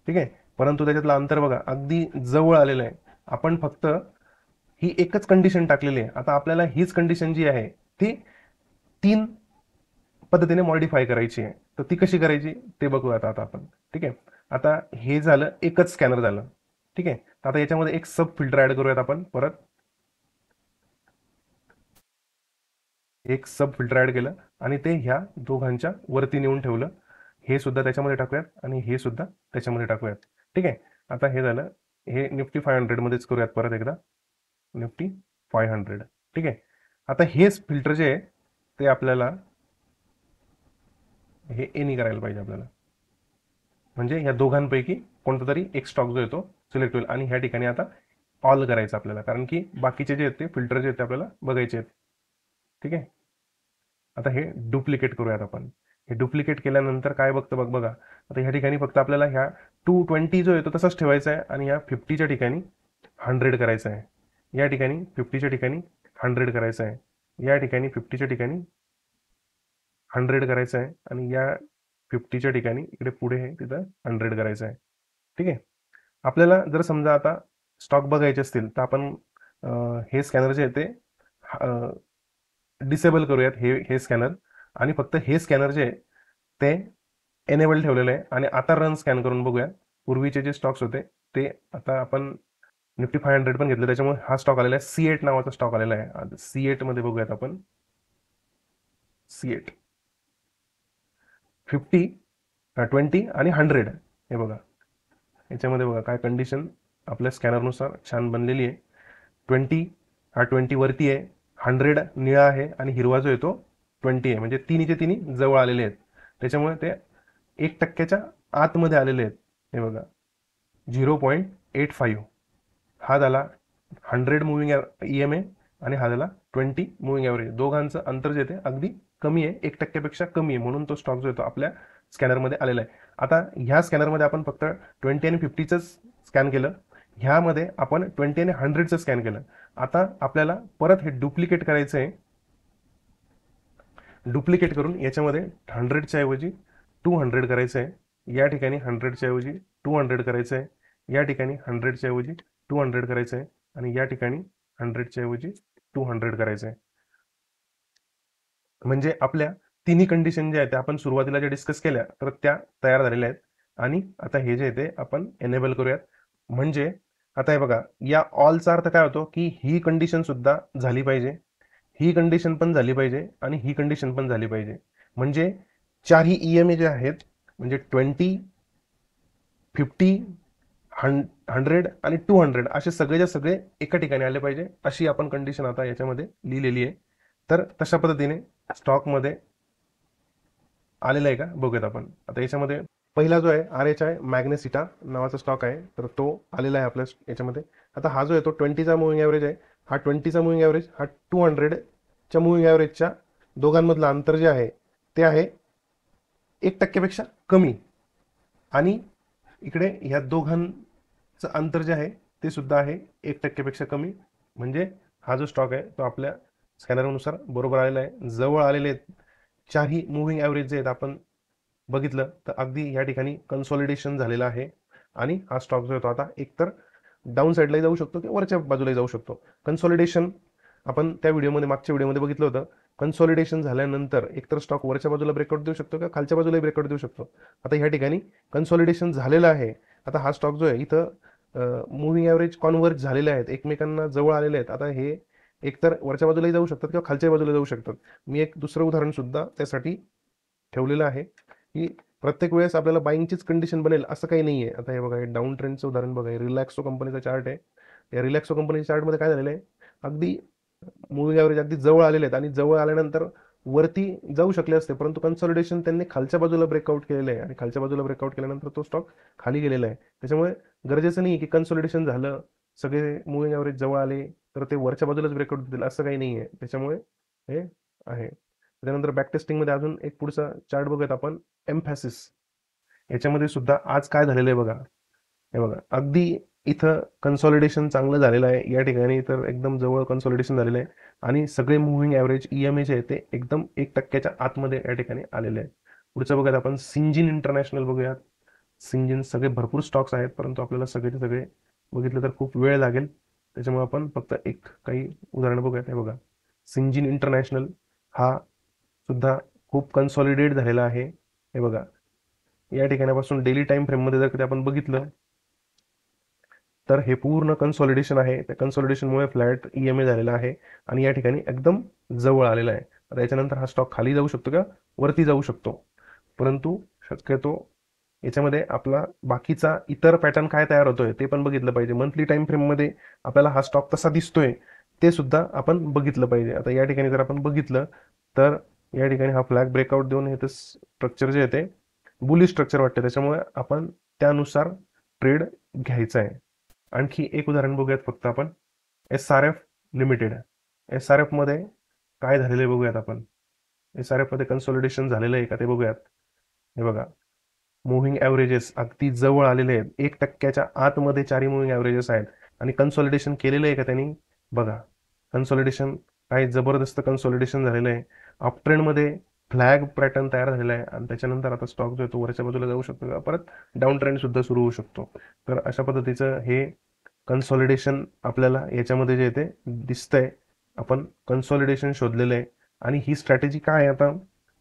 ठीक आहे, परंतु त्याच्यातलं अंतर बघा अगदी जवळ आलेलं आहे. आपण फक्त ही एकच कंडिशन टाकलेली आहे. आता आपल्याला हीच कंडिशन जी आहे ती 3 पद्धतीने मॉडिफाय करायची आहे. तर ती कशी करायची ते बघूयात आता आपण. ठीक आहे, आता हे झालं एकच स्कॅनर झालं. ठीक आहे, आता याच्यामध्ये एक सब फिल्टर ऍड करूयात आपण परत. एक सब फिल्टर ऍड केलं आणि ते ह्या दोघांच्या वरती नेऊन ठेवलं. हे सुद्धा त्याच्यामध्ये टाकूयात आणि हे सुद्धा त्याच्यामध्ये टाकूयात. ठीक आहे, आता हे झालं, हे निफ्टी 500 मध्येच करूयात परत एकदा, निफ्टी 500. ठीक आहे, आता हेच फिल्टर जे आहे ते आपल्याला हे एनी करायला पाहिजे आपल्याला, म्हणजे ह्या दोघांपैकी कोणता तरी एक स्टॉक जो येतो सिलेक्ट होईल. आणि ह्या ठिकाणी आता ऑल करायचं आपल्याला, कारण की बाकीचे जे आहेत ते फिल्टर जे आहेत ते आपल्याला बघायचे आहेत. ठीक आहे, आता हे डुप्लिकेट करूयात आपण. हे डुप्लिकेट केल्यानंतर काय बघतं बघा, आता ह्या ठिकाणी फक्त आपल्याला ह्या 220 जो येतो तसाच ठेवायचा आहे आणि ह्या 50च्या ठिकाणी 100 करायचं आहे. या ठिकाणी 50च्या ठिकाणी 100 करायचं आहे. या ठिकाणी 50च्या ठिकाणी 100 करायचं आहे आणि या 50च्या ठिकाणी इकडे पुढे आहे तिथं 100 करायचं आहे. ठीक आहे, आपल्याला जर समजा आता स्टॉक बघायचे असतील तर आपण हे स्कॅनर जे आहे ते डिसेबल करूयात, हे स्कॅनर, आणि फक्त हे स्कॅनर जे आहे ते एनेबल ठेवलेलं आहे. आणि आता रन स्कॅन करून बघूया. पूर्वीचे जे स्टॉक्स होते ते आता आपण निफ्टी 500 पण घेतले, त्याच्यामुळे हा स्टॉक आलेला आहे, C8 नावाचा स्टॉक आलेला आहे. C8 मध्ये बघूयात आपण. C8 50, 20 आणि 100. हे बघा याच्यामध्ये बघा काय कंडिशन आपल्या स्कॅनरनुसार छान बनलेली आहे. 20 वरती आहे, 100 निळा आहे आणि हिरवा जो येतो 20 आहे, म्हणजे तिन्हीचे तिन्ही जवळ आलेले आहेत. त्याच्यामुळे ते 1%च्या आतमध्ये आलेले आहेत. हे बघा 0.85 हा झाला 100 मुव्हिंग EMA आणि हा झाला 20 मुव्हिंग ॲव्हरेज. दोघांचं अंतर जे ते अगदी कमी आहे, 1% कमी आहे, म्हणून तो स्टॉक जो आहे तो आपल्या स्कॅनरमध्ये आलेला आहे. आता ह्या स्कॅनरमध्ये आपण फक्त 20 आणि 50चं स्कॅन केलं, ह्यामध्ये आपण 20 आणि 100चं स्कॅन केलं. आता आपल्याला परत हे डुप्लिकेट करायचं आहे. डुप्लिकेट करून याच्यामध्ये 100च्या ऐवजी 200 करायचं आहे, या ठिकाणी 100च्या ऐवजी 200 करायचं आहे, या ठिकाणी 100च्या ऐवजी 200 करायचं आहे आणि या ठिकाणी 100च्या ऐवजी 200 करायचं आहे. म्हणजे आपल्या तिन्ही कंडिशन ज्या आहेत त्या आपण सुरुवातीला ज्या डिस्कस केल्या तर त्या तयार झालेल्या आहेत. आणि आता हे जे आहे ते आपण एनेबल करूयात. म्हणजे आता हे बघा, या ऑलचा अर्थ काय होतो की ही कंडिशन सुद्धा झाली पाहिजे, ही कंडिशन पण झाली पाहिजे आणि ही कंडिशन पण झाली पाहिजे. म्हणजे चारही EMA जे आहेत, म्हणजे 20, 50, 100 आणि 200 असे सगळेच्या सगळे एका ठिकाणी आले पाहिजे, अशी आपण कंडिशन आता याच्यामध्ये लिहिलेली आहे. तर तशा पद्धतीने स्टॉकमध्ये आलेला आहे का बघूयात आपण. आता याच्यामध्ये पहिला जो आहे RHI मॅग्नेसिटा नावाचा स्टॉक आहे, तर तो आलेला आहे आपल्या याच्यामध्ये. आता हा जो आहे तो 20चा मुव्हिंग ॲव्हरेज आहे, हा 20चा मुव्हिंग ॲव्हरेज, हा 200च्या मुव्हिंग ॲव्हरेजच्या दोघांमधलं अंतर जे आहे ते आहे 1%पेक्षा कमी. आणि इकडे ह्या दोघांचं अंतर जे आहे ते सुद्धा आहे 1%पेक्षा कमी. म्हणजे हा जो स्टॉक आहे तो आपल्या स्कॅनरनुसार बरोबर आलेला आहे, जवळ आलेले आहेत. चारही मुव्हिंग ॲव्हरेज जे आहेत आपण बघितलं तर अगदी या ठिकाणी कन्सॉलिडेशन झालेलं आहे. आणि हा स्टॉक जो आहे तो आता एकतर डाऊन साईडलाही जाऊ शकतो किंवा वरच्या बाजूलाही जाऊ शकतो. कन्सॉलिडेशन आपण त्या व्हिडिओमध्ये, मागच्या व्हिडिओमध्ये बघितलं होतं. कन्सॉलिडेशन झाल्यानंतर एकतर स्टॉक वरच्या बाजूला ब्रेकआउट देऊ शकतो किंवा खालच्या बाजूलाही ब्रेकआउट देऊ शकतो. आता ह्या ठिकाणी कन्सॉलिडेशन झालेलं आहे. आता हा स्टॉक जो आहे इथं मुव्हिंग ॲव्हरेज कॉन्व्हर्ज झालेले आहेत, एकमेकांना जवळ आलेले आहेत. आता हे एकतर वरच्या बाजूलाही जाऊ शकतात किंवा खालच्या बाजूला जाऊ शकतात. मी एक दुसरं उदाहरण सुद्धा त्यासाठी ठेवलेलं आहे की प्रत्येक वेळेस आपल्याला बाईंगचीच कंडिशन बनेल असं काही नाही आहे. आता हे बघा, हे डाऊन ट्रेंडचं उदाहरण बघा, रिलॅक्सो कंपनीचा चार्ट आहे. या रिलॅक्सो कंपनीच्या चार्टमध्ये काय झालेलं आहे, अगदी मुव्हिंग ॲव्हरेज अगदी जवळ आलेले आहेत आणि जवळ आल्यानंतर वरती जाऊ शकले असते, परंतु कन्सॉलिडेशन त्यांनी खालच्या बाजूला ब्रेकआउट केलेलं आहे आणि खालच्या बाजूला ब्रेकआउट केल्यानंतर तो स्टॉक खाली गेलेला आहे. त्याच्यामुळे गरजेचं नाही की कन्सॉलिडेशन झालं, सगळे मुव्हिंग ॲव्हरेज जवळ आले तर ते वरच्या बाजूलाच ब्रेकआउट देतील असं काही नाही आहे. त्याच्यामुळे हे आहे. त्यानंतर बॅक टेस्टिंगमध्ये अजून एक पुढचा चार्ट बघूयात आपण, एम्फॅसिस. याच्यामध्ये सुद्धा आज काय झालेलं आहे बघा, हे बघा, अगदी इथं कन्सॉलिडेशन चांगलं झालेलं आहे. या ठिकाणी तर एकदम जवळ कन्सॉलिडेशन झालेलं आहे आणि सगळे मुव्हिंग ॲव्हरेज EMA जे आहे ते एकदम 1%च्या आतमध्ये या ठिकाणी आलेले आहेत. पुढचं बघूयात आपण, सिंजिन इंटरनॅशनल बघूयात. सिंजिन सगळे भरपूर स्टॉक्स आहेत, परंतु आपल्याला सगळे सगळे बघितलं तर खूप वेळ लागेल. त्याच्यामुळे आपण फक्त एक काही उदाहरण बघूयात. हे बघा, सिंजिन इंटरनॅशनल हा सुद्धा खूप कन्सॉलिडेट झालेला आहे. हे बघा, या ठिकाणापासून डेली टाइम फ्रेममध्ये जर कधी आपण बघितलं तर हे पूर्ण कन्सॉलिडेशन आहे. त्या कन्सॉलिडेशनमुळे फ्लॅट EMA झालेला आहे आणि या ठिकाणी एकदम जवळ आलेला आहे. आता याच्यानंतर हा स्टॉक खाली जाऊ शकतो का वरती जाऊ शकतो, परंतु शक्यतो याच्यामध्ये आपला बाकीचा इतर पॅटर्न काय तयार होतोय ते पण बघितलं पाहिजे. मंथली टाइम फ्रेममध्ये आपल्याला हा स्टॉक कसा दिसतोय ते सुद्धा आपण बघितलं पाहिजे. आता या ठिकाणी जर आपण बघितलं तर या ठिकाणी हा फ्लॅग ब्रेकआउट देऊन हे स्ट्रक्चर जे आहे ते बुलिश स्ट्रक्चर वाटते, त्याच्यामुळे आपण त्यानुसार ट्रेड घ्यायचा आहे. आणखी एक उदाहरण बघूयात फक्त आपण, SRF लिमिटेड. SRF मध्ये काय झालेलं आहे बघूयात आपण. SRF मध्ये कन्सॉलिडेशन झालेलं आहे का ते बघूयात. हे बघा, मुव्हिंग ॲव्हरेजेस अगदी जवळ आलेले आहेत, 1%च्या आतमध्ये चारही मुव्हिंग ॲव्हरेजेस आहेत आणि कन्सॉलिडेशन केलेलं आहे का त्यांनी बघा. कन्सॉलिडेशन काय जबरदस्त कन्सॉलिडेशन झालेलं आहे. अपट्रेंडमध्ये फ्लॅग पॅटर्न तयार झालेला आहे आणि त्याच्यानंतर आता स्टॉक जो आहे तो वरच्या बाजूला जाऊ शकतो का परत डाऊन ट्रेंड सुद्धा सुरू होऊ शकतो. तर अशा पद्धतीचं हे कन्सॉलिडेशन आपल्याला याच्यामध्ये जे ते दिसतंय. आपण कन्सॉलिडेशन शोधलेलं आहे आणि ही स्ट्रॅटेजी काय आहे आता,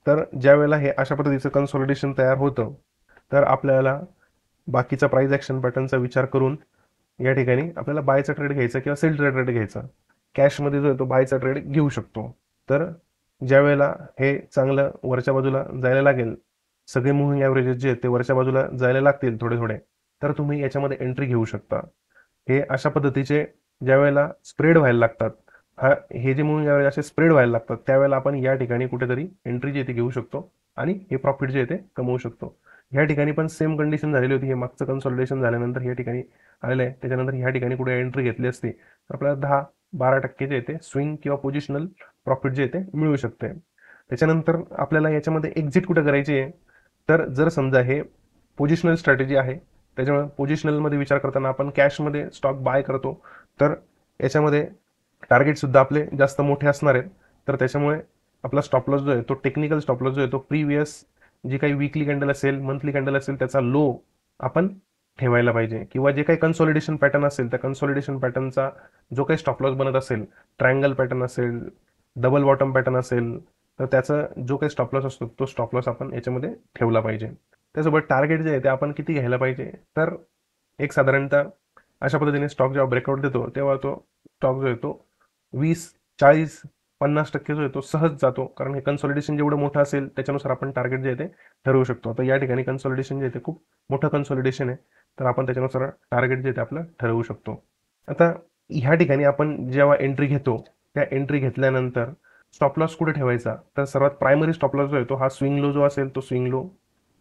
तर ज्या वेळेला हे अशा पद्धतीचं कन्सॉलिडेशन तयार होतं तर आपल्याला बाकीचा प्राइस ॲक्शन पॅटर्नचा विचार करून या ठिकाणी आपल्याला बायचा ट्रेड घ्यायचा किंवा सेल ट्रेड घ्यायचा. कॅशमध्ये जो आहे तो बायचा ट्रेड घेऊ शकतो. तर ज्या वेळेला हे चांगलं वरच्या बाजूला जायला लागेल, सगळे मुव्हिंग ॲव्हरेजेस जे आहेत ते वरच्या बाजूला जायला लागतील थोडे थोडे, तर तुम्ही याच्यामध्ये एंट्री घेऊ शकता. हे अशा पद्धतीचे ज्या वेळेला स्प्रेड व्हायला लागतात, हे जे मुव्हिंग ॲव्हरेज असे स्प्रेड व्हायला लागतात त्यावेळेला आपण या ठिकाणी कुठेतरी एंट्री जे ते घेऊ शकतो आणि हे प्रॉफिट जे आहे ते कमवू शकतो. ह्या ठिकाणी पण सेम कंडिशन झालेली होती. हे मागचं कन्सॉलिडेशन झाल्यानंतर या ठिकाणी आलेलं आहे. त्याच्यानंतर ह्या ठिकाणी कुठे एंट्री घेतली असती तर आपल्याला 10-12% जे येते स्विंग किंवा पोझिशनल प्रॉफिट जे येते मिळू शकते. त्याच्यानंतर आपल्याला याच्यामध्ये एक्झिट कुठे करायची आहे, तर जर समजा हे पोझिशनल स्ट्रॅटेजी आहे, त्याच्यामुळे पोझिशनलमध्ये विचार करताना आपण कॅशमध्ये स्टॉक बाय करतो, तर याच्यामध्ये टार्गेटसुद्धा आपले जास्त मोठे असणार आहेत. तर त्याच्यामुळे आपला स्टॉप लॉस जो आहे तो टेक्निकल स्टॉप लॉस जो आहे तो प्रिव्हियस जी काही वीकली कॅन्डल असेल, मंथली कॅन्डल असेल, त्याचा लो आपण ठेवायला पाहिजे. किंवा जे काही कन्सॉलिडेशन पॅटर्न असेल त्या कन्सॉलिडेशन पॅटर्नचा जो काही स्टॉप लॉस बनत असेल, ट्रायंगल पॅटर्न असेल, डबल बॉटम पॅटर्न असेल, तर त्याचा जो काही स्टॉप लॉस असतो तो स्टॉप लॉस आपण याच्यामध्ये ठेवला पाहिजे. त्यासोबत टार्गेट जे आहे ते आपण किती घ्यायला पाहिजे, तर एक साधारणतः अशा पद्धतीने स्टॉक जेव्हा ब्रेकआउट देतो तेव्हा तो स्टॉक जो आहे तो 20-40-50% जो आहे तो सहज जातो. कारण हे कन्सॉलिडेशन जेवढं मोठं असेल त्याच्यानुसार आपण टार्गेट जे आहे ते ठरवू शकतो. आता या ठिकाणी कन्सॉलिडेशन जे आहे ते खूप मोठं कन्सॉलिडेशन आहे, तर आपण त्याच्यानुसार टार्गेट जे आहे ते आपलं ठरवू शकतो. आता ह्या ठिकाणी आपण जेव्हा एंट्री घेतो, त्या एंट्री घेतल्यानंतर स्टॉप लॉस कुठे ठेवायचा, तर सर्वात प्रायमरी स्टॉप लॉस जो आहे तो हा स्विंग लो जो असेल तो स्विंग लो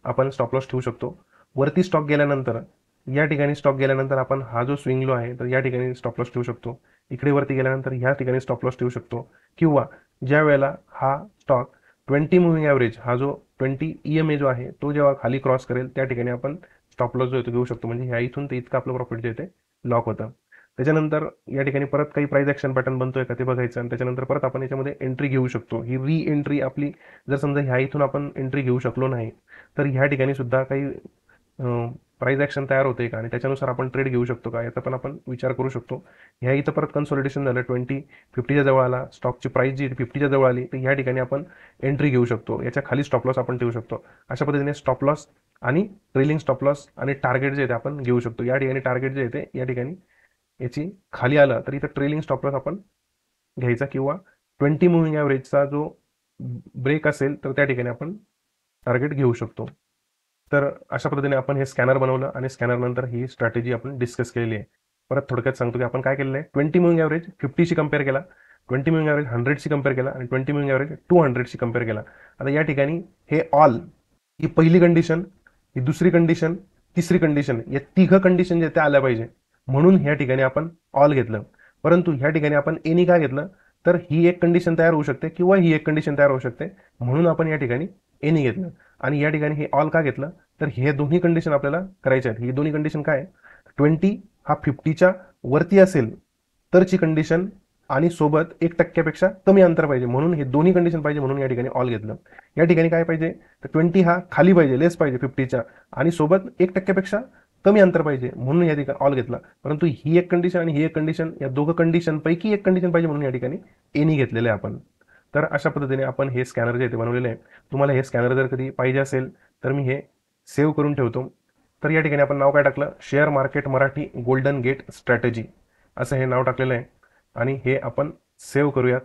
आपण स्टॉप लॉस ठेवू शकतो. वरती स्टॉक गेल्यानंतर या ठिकाणी स्टॉक गेल्यानंतर आपण हा जो स्विंग लो आहे तर या ठिकाणी स्टॉप लॉस ठेवू शकतो. इकडे वरती गेल्यानंतर ह्या ठिकाणी स्टॉप लॉस ठेवू शकतो. किंवा ज्या वेळेला हा स्टॉक 20 मुव्हिंग ॲव्हरेज हा जो 20 EMA जो आहे तो जेव्हा खाली क्रॉस करेल त्या ठिकाणी आपण स्टॉप लॉस जो आहे तो घेऊ शकतो. म्हणजे ह्या इथून ते इतकं आपलं प्रॉफिट जे आहे ते लॉक होतं. त्याच्यानंतर या ठिकाणी परत काही प्राइस ॲक्शन पॅटर्न बनतोय का ते बघायचं आणि त्याच्यानंतर परत आपण याच्यामध्ये एंट्री घेऊ शकतो. ही री एंट्री आपली जर समजा ह्या इथून आपण एंट्री घेऊ शकलो नाही तर ह्या ठिकाणी सुद्धा काही प्राइस ॲक्शन तयार होते का आणि त्याच्यानुसार आपण ट्रेड घेऊ शकतो का याचा पण आपण विचार करू शकतो. ह्या इथं परत कन्सॉलिडेशन झालं 20-50च्या जवळ आला, स्टॉकची प्राइस जी 50च्या जवळ आली तर ह्या ठिकाणी आपण एंट्री घेऊ शकतो. याच्या खाली स्टॉप लॉस आपण ठेवू शकतो. अशा पद्धतीने स्टॉप लॉस आणि ट्रेलिंग स्टॉप लॉस आणि टार्गेट जे आहे ते आपण घेऊ शकतो. या ठिकाणी टार्गेट जे आहे ते या ठिकाणी याची खाली आलं तर इथं ट्रेलिंग स्टॉप लॉस आपण घ्यायचा किंवा 20 मुव्हिंग ॲव्हरेजचा जो ब्रेक असेल तर त्या ठिकाणी आपण टार्गेट घेऊ शकतो. तर अशा पद्धतीने आपण हे स्कॅनर बनवलं आणि स्कॅनर नंतर ही स्ट्रॅटेजी आपण डिस्कस केलेली आहे. परत थोडक्यात सांगतो की आपण काय केलेलं आहे, 20 मुव्हिंग ॲव्हरेज 50शी कंपेअर केला, 20 मुव्हिंग ॲव्हरेज 100शी कंपेअर केला आणि 20 मुव्हिंग ॲव्हरेज 200शी कंपेअर केला. आता या ठिकाणी हे ऑल ही पहिली कंडिशन, ही दुसरी कंडिशन, तिसरी कंडिशन या तिघं कंडिशन जे त्या आल्या पाहिजे म्हणून ह्या ठिकाणी आपण ऑल घेतलं. परंतु ह्या ठिकाणी आपण एनी का घेतलं, तर ही एक कंडिशन तयार होऊ शकते किंवा ही एक कंडिशन तयार होऊ शकते म्हणून आपण या ठिकाणी एनी घेतलं. आणि या ठिकाणी हे ऑल का घेतलं, तर हे दोन्ही कंडिशन आपल्याला करायच्या आहेत. ही दोन्ही कंडिशन काय आहे, 20 हा 50च्या वरती असेल तरची कंडिशन आणि सोबत 1% कमी अंतर पाहिजे म्हणून हे दोन्ही कंडिशन पाहिजे म्हणून या ठिकाणी ऑल घेतलं. या ठिकाणी काय पाहिजे, तर 20 हा खाली पाहिजे, लेस पाहिजे 50च्या आणि सोबत 1% कमी अंतर पाहिजे म्हणून या ठिकाणी ऑल घेतला. परंतु ही एक कंडिशन आणि ही एक कंडिशन या दोघं कंडिशन पैकी एक कंडिशन पाहिजे म्हणून या ठिकाणी एनी घेतलेलं आहे आपण. तर अशा पद्धतीने आपण हे स्कॅनर जे आहे ते बनवलेले आहे. तुम्हाला हे स्कॅनर जर कधी पाहिजे असेल तर मी हे सेव्ह करून ठेवतो. तर या ठिकाणी आपण नाव काय टाकलं, share market Marathi golden gate strategy असं हे नाव टाकलेलं आहे आणि हे आपण सेव्ह करूयात.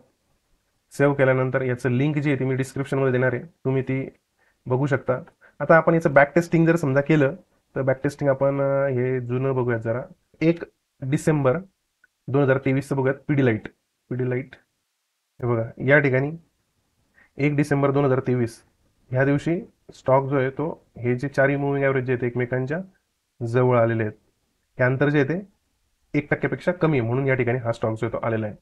सेव्ह केल्यानंतर याचं लिंक जी आहे ती मी डिस्क्रिप्शनमध्ये देणार आहे, तुम्ही ती बघू शकता. आता आपण याचं बॅक टेस्टिंग जर समजा केलं तर बॅक टेस्टिंग आपण हे जुनं बघूयात जरा. 1 डिसेंबर 2023चं बघूयात. पीडीलाइट हे बघा या ठिकाणी 1 डिसेंबर 2023 ह्या दिवशी स्टॉक जो आहे तो हे जे चारही मुव्हिंग ॲव्हरेज जे आहेत एकमेकांच्या जवळ आलेले आहेत. हे अंतर जे आहे ते 1%पेक्षा कमी आहे म्हणून या ठिकाणी हा स्टॉक जो आहे तो आलेला आहे.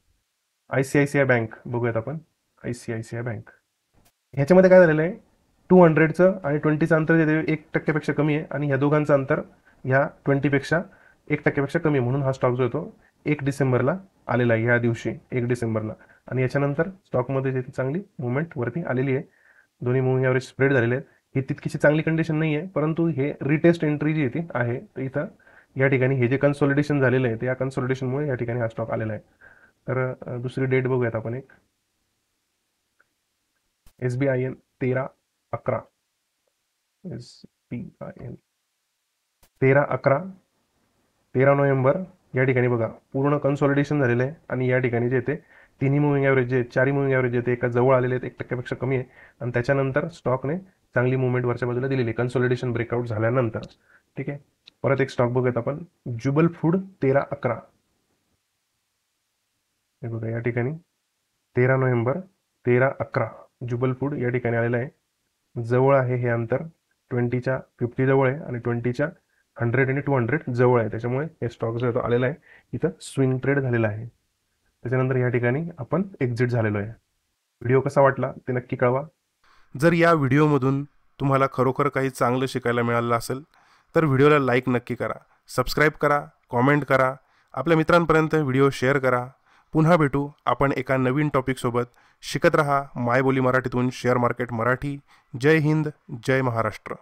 ICICI बँक बघूयात आपण. ICICI बँक ह्याच्यामध्ये काय झालेलं आहे, 200चं आणि 20चं अंतर जे 1%पेक्षा कमी आहे आणि ह्या दोघांचं अंतर ह्या 20पेक्षा 1%पेक्षा कमी आहे म्हणून हा स्टॉक जो आहे तो 1 डिसेंबरला आलेला आहे. ह्या दिवशी 1 डिसेंबरला आणि याच्यानंतर स्टॉकमध्ये जे चांगली मुवमेंट वरती आलेली आहे. दोन्ही मुव्हिंग ॲव्हरेज स्प्रेड झालेले आहेत. ही तितकीशी चांगली कंडिशन नाही आहे परंतु हे रिटेस्ट एंट्री जी ती आहे तर इथं या ठिकाणी हे जे कन्सॉलिडेशन झालेलं आहे त्या कन्सॉलिडेशनमुळे या ठिकाणी हा स्टॉक आलेला आहे. तर दुसरी डेट बघूयात आपण एक. SBIN 13/11 SBIN 13/11 13 नोव्हेंबर या ठिकाणी बघा पूर्ण कन्सॉलिडेशन झालेलं आहे आणि या ठिकाणी जे ते तिन्ही मुव्हिंग ॲव्हरेज जे चारही मुव्हिंग ॲव्हरेज जे ते एका जवळ आलेले आहेत 1%पेक्षा कमी आहे आणि त्याच्यानंतर स्टॉकने चांगली मुवमेंट वरच्या बाजूला दिलेली आहे कन्सॉलिडेशन ब्रेकआउट झाल्यानंतर. ठीक आहे, परत एक स्टॉक बघूयात आपण. जुबल फूड 13/11 हे बघा या ठिकाणी 13 नोव्हेंबर 13/11 जुबल फूड या ठिकाणी आलेलं आहे. जवळ आहे हे अंतर 20च्या 50 जवळ आहे आणि 20च्या 100 आणि 200 जवळ आहे. त्याच्यामुळे हे स्टॉक जो आहे तो आलेला आहे इथं स्विंग ट्रेड झालेला आहे. त्याच्यानंतर या ठिकाणी आपण एक्झिट झालेलो आहे. व्हिडिओ कसा वाटला ते नक्की कळवा. जर या व्हिडिओमधून तुम्हाला खरोखर काही चांगलं शिकायला मिळालं असेल तर व्हिडिओला लाईक नक्की करा, सबस्क्राईब करा, कॉमेंट करा, आपल्या मित्रांपर्यंत व्हिडिओ शेअर करा. पुन्हा भेटू आपण एका नवीन टॉपिकसोबत. शिकत रहा मायबोली मराठीतून शेअर मार्केट मराठी. जय हिंद, जय महाराष्ट्र.